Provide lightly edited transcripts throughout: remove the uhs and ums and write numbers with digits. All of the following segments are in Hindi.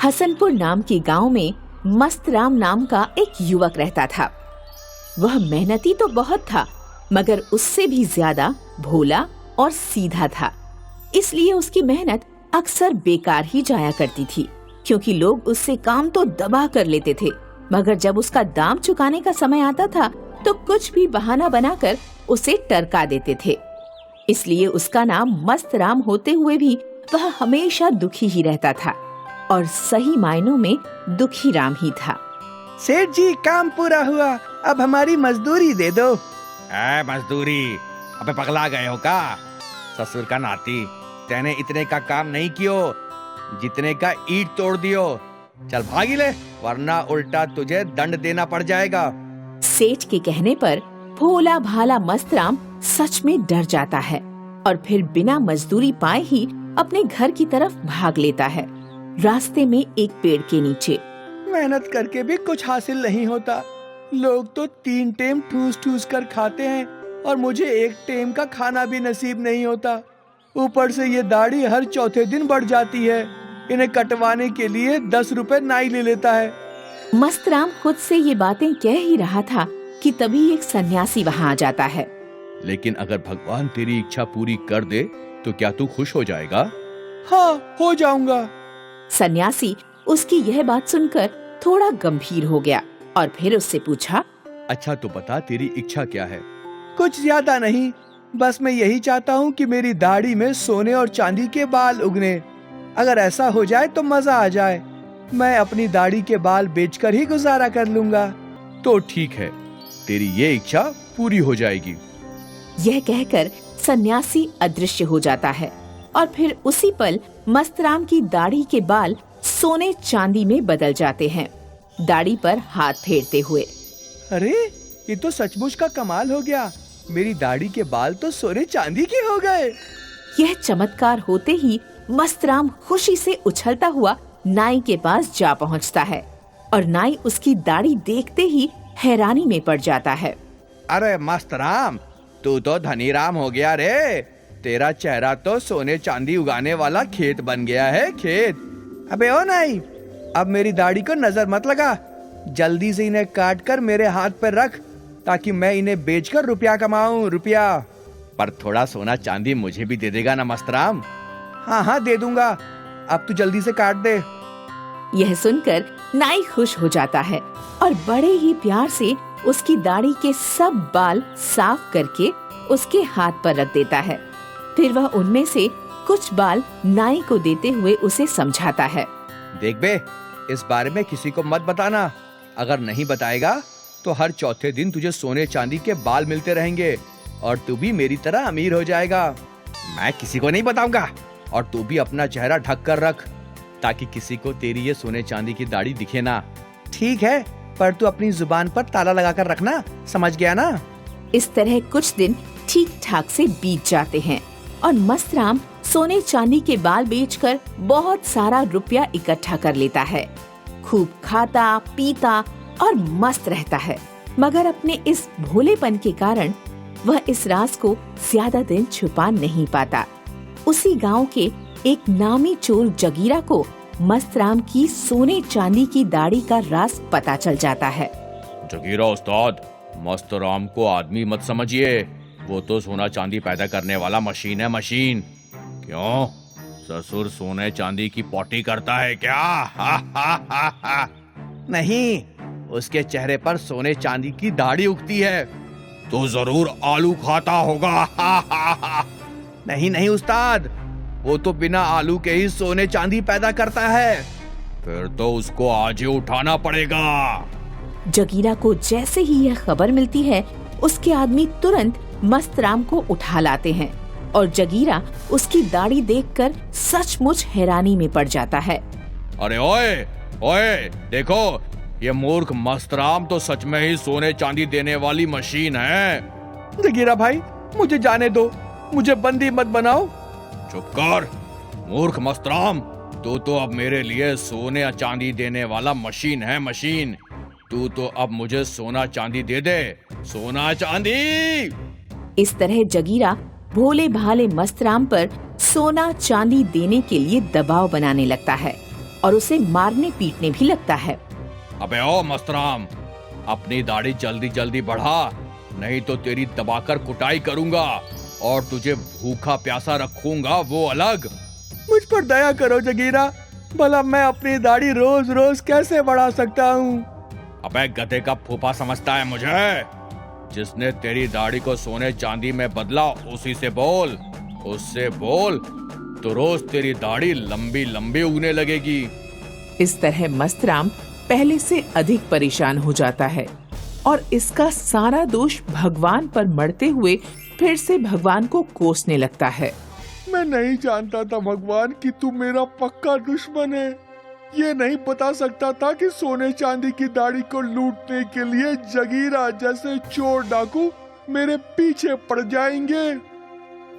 हसनपुर नाम के गांव में मस्तराम नाम का एक युवक रहता था। वह मेहनती तो बहुत था, मगर उससे भी ज्यादा भोला और सीधा था। इसलिए उसकी मेहनत अक्सर बेकार ही जाया करती थी, क्योंकि लोग उससे काम तो दबा कर लेते थे, मगर जब उसका दाम चुकाने का समय आता था तो कुछ भी बहाना बनाकर उसे टरका देते थे। इसलिए उसका नाम मस्तराम होते हुए भी वह हमेशा दुखी ही रहता था और सही मायनों में दुखी राम ही था। सेठ जी, काम पूरा हुआ, अब हमारी मजदूरी दे दो। मजदूरी? अबे पगला गए हो का? ससुर का नाती, तेने इतने का काम नहीं कियो जितने का ईंट तोड़ दियो। चल भागी ले, वरना उल्टा तुझे दंड देना पड़ जाएगा। सेठ के कहने पर भोला भाला मस्तराम सच में डर जाता है और फिर बिना मजदूरी पाए ही अपने घर की तरफ भाग लेता है। रास्ते में एक पेड़ के नीचे मेहनत करके भी कुछ हासिल नहीं होता। लोग तो 3 टेम ठूस ठूस कर खाते हैं और मुझे 1 टेम का खाना भी नसीब नहीं होता। ऊपर से ये दाढ़ी हर चौथे दिन बढ़ जाती है। इन्हें कटवाने के लिए 10 रुपए नाई ले लेता है। मस्तराम खुद से ये बातें कह ही रहा था कि तभी एक सन्यासी वहाँ आ जाता है। लेकिन अगर भगवान तेरी इच्छा पूरी कर दे तो क्या तू खुश हो जाएगा? हाँ, हो जाऊंगा। सन्यासी उसकी यह बात सुनकर थोड़ा गंभीर हो गया और फिर उससे पूछा, अच्छा तो बता, तेरी इच्छा क्या है? कुछ ज्यादा नहीं, बस मैं यही चाहता हूँ कि मेरी दाढ़ी में सोने और चांदी के बाल उगने। अगर ऐसा हो जाए तो मजा आ जाए। मैं अपनी दाढ़ी के बाल बेचकर ही गुजारा कर लूंगा। तो ठीक है, तेरी ये इच्छा पूरी हो जाएगी। यह कहकर सन्यासी अदृश्य हो जाता है और फिर उसी पल मस्तराम की दाढ़ी के बाल सोने चांदी में बदल जाते हैं, दाढ़ी पर हाथ फेरते हुए। अरे, ये तो सचमुच का कमाल हो गया। मेरी दाढ़ी के बाल तो सोने चांदी के हो गए। यह चमत्कार होते ही मस्तराम खुशी से उछलता हुआ नाई के पास जा पहुंचता है और नाई उसकी दाढ़ी देखते ही हैरानी में पड़ जाता है। अरे मस्तराम, तू तो धनी राम हो गया रे। तेरा चेहरा तो सोने चांदी उगाने वाला खेत बन गया है, खेत। अबे ओ नाई, अब मेरी दाढ़ी को नजर मत लगा। जल्दी से इन्हें काट कर मेरे हाथ पर रख, ताकि मैं इन्हें बेचकर रुपया कमाऊं, रुपया। पर थोड़ा सोना चांदी मुझे भी दे देगा ना मस्तराम? हाँ, दे दूंगा। अब तू जल्दी से काट दे। यह सुनकर नाई खुश हो जाता है और बड़े ही प्यार से उसकी दाढ़ी के सब बाल साफ करके उसके हाथ पर रख देता है। फिर वह उनमें से कुछ बाल नाई को देते हुए उसे समझाता है। देख बे, इस बारे में किसी को मत बताना। अगर नहीं बताएगा तो हर चौथे दिन तुझे सोने चांदी के बाल मिलते रहेंगे और तू भी मेरी तरह अमीर हो जाएगा। मैं किसी को नहीं बताऊंगा और तू भी अपना चेहरा ढक कर रख, ताकि किसी को तेरी ये सोने चांदी की दाढ़ी दिखे ना। ठीक है, पर तू अपनी जुबान पर ताला लगाकर रखना, समझ गया ना? इस तरह कुछ दिन ठीक ठाक से बीत जाते हैं और मस्तराम सोने चांदी के बाल बेचकर बहुत सारा रुपया इकट्ठा कर लेता है। खूब खाता पीता और मस्त रहता है, मगर अपने इस भोलेपन के कारण वह इस राज को ज्यादा दिन छुपा नहीं पाता। उसी गांव के एक नामी चोर जगीरा को मस्तराम की सोने चांदी की दाढ़ी का राज पता चल जाता है। जगीरा उस्ताद, मस्तराम को आदमी मत समझिए, वो तो सोना चांदी पैदा करने वाला मशीन है, मशीन। क्यों, ससुर सोने चांदी की पॉटी करता है क्या? हा हा हा हा। नहीं, उसके चेहरे पर सोने चांदी की दाढ़ी उगती है। तो जरूर आलू खाता होगा। हा हा हा। नहीं उस्ताद, वो तो बिना आलू के ही सोने चांदी पैदा करता है। फिर तो उसको आज ही उठाना पड़ेगा। जगीरा को जैसे ही यह खबर मिलती है, उसके आदमी तुरंत मस्तराम को उठा लाते हैं और जगीरा उसकी दाढ़ी देखकर सचमुच हैरानी में पड़ जाता है। अरे ओए, देखो, ये मूर्ख मस्तराम तो सच में ही सोने चांदी देने वाली मशीन है। जगीरा भाई, मुझे जाने दो, मुझे बंदी मत बनाओ। चुप कर, मूर्ख मस्तराम, तू तो अब मेरे लिए सोने चांदी देने वाला मशीन है, मशीन। तू तो अब मुझे सोना चांदी दे दे, सोना चांदी। इस तरह जगीरा भोले भाले मस्तराम पर सोना चांदी देने के लिए दबाव बनाने लगता है और उसे मारने पीटने भी लगता है। अबे ओ मस्तराम, अपनी दाढ़ी जल्दी जल्दी बढ़ा, नहीं तो तेरी दबाकर कुटाई करूंगा और तुझे भूखा प्यासा रखूंगा, वो अलग। मुझ पर दया करो जगीरा, भला मैं अपनी दाढ़ी रोज रोज कैसे बढ़ा सकता हूँ? अबे गधे का फूफा समझता है मुझे? जिसने तेरी दाढ़ी को सोने चांदी में बदला उसी से बोल, उससे बोल तो रोज तेरी दाढ़ी लंबी लंबी उगने लगेगी। इस तरह मस्तराम पहले से अधिक परेशान हो जाता है और इसका सारा दोष भगवान पर मढ़ते हुए फिर से भगवान को कोसने लगता है। मैं नहीं जानता था भगवान कि तू मेरा पक्का दुश्मन है। ये नहीं बता सकता था कि सोने चांदी की दाढ़ी को लूटने के लिए जगीरा जैसे चोर डाकू मेरे पीछे पड़ जाएंगे।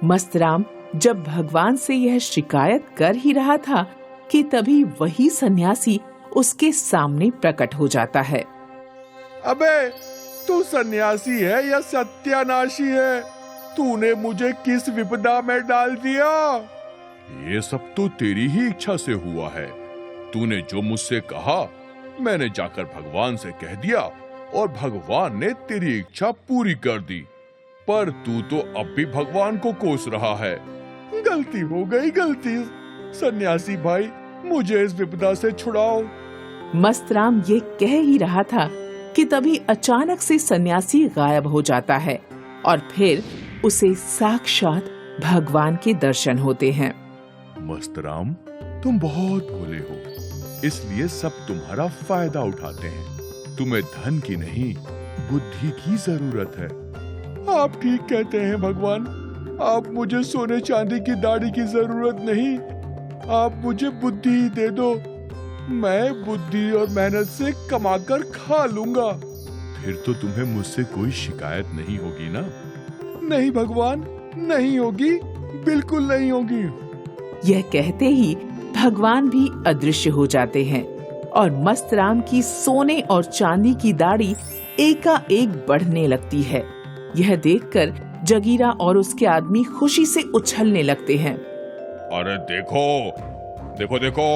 मस्तराम जब भगवान से यह शिकायत कर ही रहा था कि तभी वही सन्यासी उसके सामने प्रकट हो जाता है। अबे तू सन्यासी है या सत्यानाशी है? तूने मुझे किस विपदा में डाल दिया? ये सब तो तेरी ही इच्छा से हुआ है। तूने जो मुझसे कहा मैंने जाकर भगवान से कह दिया और भगवान ने तेरी इच्छा पूरी कर दी, पर तू तो अब भी भगवान को कोस रहा है। गलती हो गई, गलती। सन्यासी भाई, मुझे इस विपदा से छुड़ाओ। मस्तराम ये कह ही रहा था कि तभी अचानक से सन्यासी गायब हो जाता है और फिर उसे साक्षात भगवान के दर्शन होते हैं। मस्तराम, तुम बहुत भोले हो, इसलिए सब तुम्हारा फायदा उठाते हैं। तुम्हें धन की नहीं, बुद्धि की जरूरत है। आप ठीक कहते हैं भगवान। आप मुझे सोने चांदी की दाढ़ी की जरूरत नहीं, आप मुझे बुद्धि ही दे दो। मैं बुद्धि और मेहनत से कमाकर खा लूंगा। फिर तो तुम्हें मुझसे कोई शिकायत नहीं होगी ना? नहीं भगवान, नहीं होगी, बिल्कुल नहीं होगी। यह कहते ही भगवान भी अदृश्य हो जाते हैं और मस्तराम की सोने और चांदी की दाढ़ी एकाएक बढ़ने लगती है। यह देखकर जगीरा और उसके आदमी खुशी से उछलने लगते हैं। अरे देखो देखो देखो,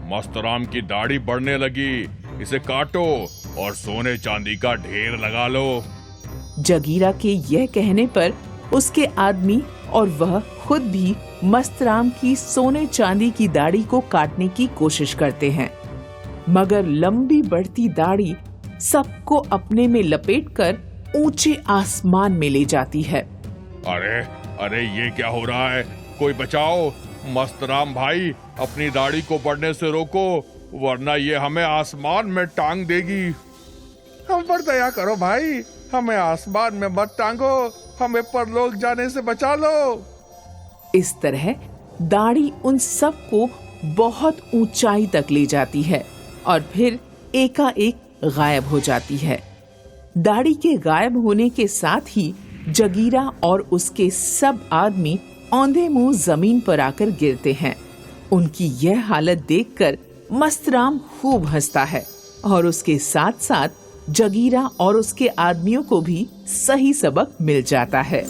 मस्तराम की दाढ़ी बढ़ने लगी, इसे काटो और सोने चांदी का ढेर लगा लो। जगीरा के यह कहने पर उसके आदमी और वह खुद भी मस्तराम की सोने चांदी की दाढ़ी को काटने की कोशिश करते हैं, मगर लंबी बढ़ती दाढ़ी सबको अपने में लपेटकर ऊंचे आसमान में ले जाती है। अरे अरे ये क्या हो रहा है? कोई बचाओ! मस्तराम भाई, अपनी दाढ़ी को बढ़ने से रोको, वरना ये हमें आसमान में टांग देगी। हम पर दया करो भाई, हमें आसमान में मत टांगो, हमें परलोक जाने से बचा लो। इस तरह दाढ़ी उन सबको बहुत ऊंचाई तक ले जाती है और फिर एकाएक गायब हो जाती है। दाढ़ी के गायब होने के साथ ही जगीरा और उसके सब आदमी औंधे मुंह जमीन पर आकर गिरते हैं। उनकी यह हालत देखकर मस्तराम खूब हंसता है और उसके साथ साथ जगीरा और उसके आदमियों को भी सही सबक मिल जाता है।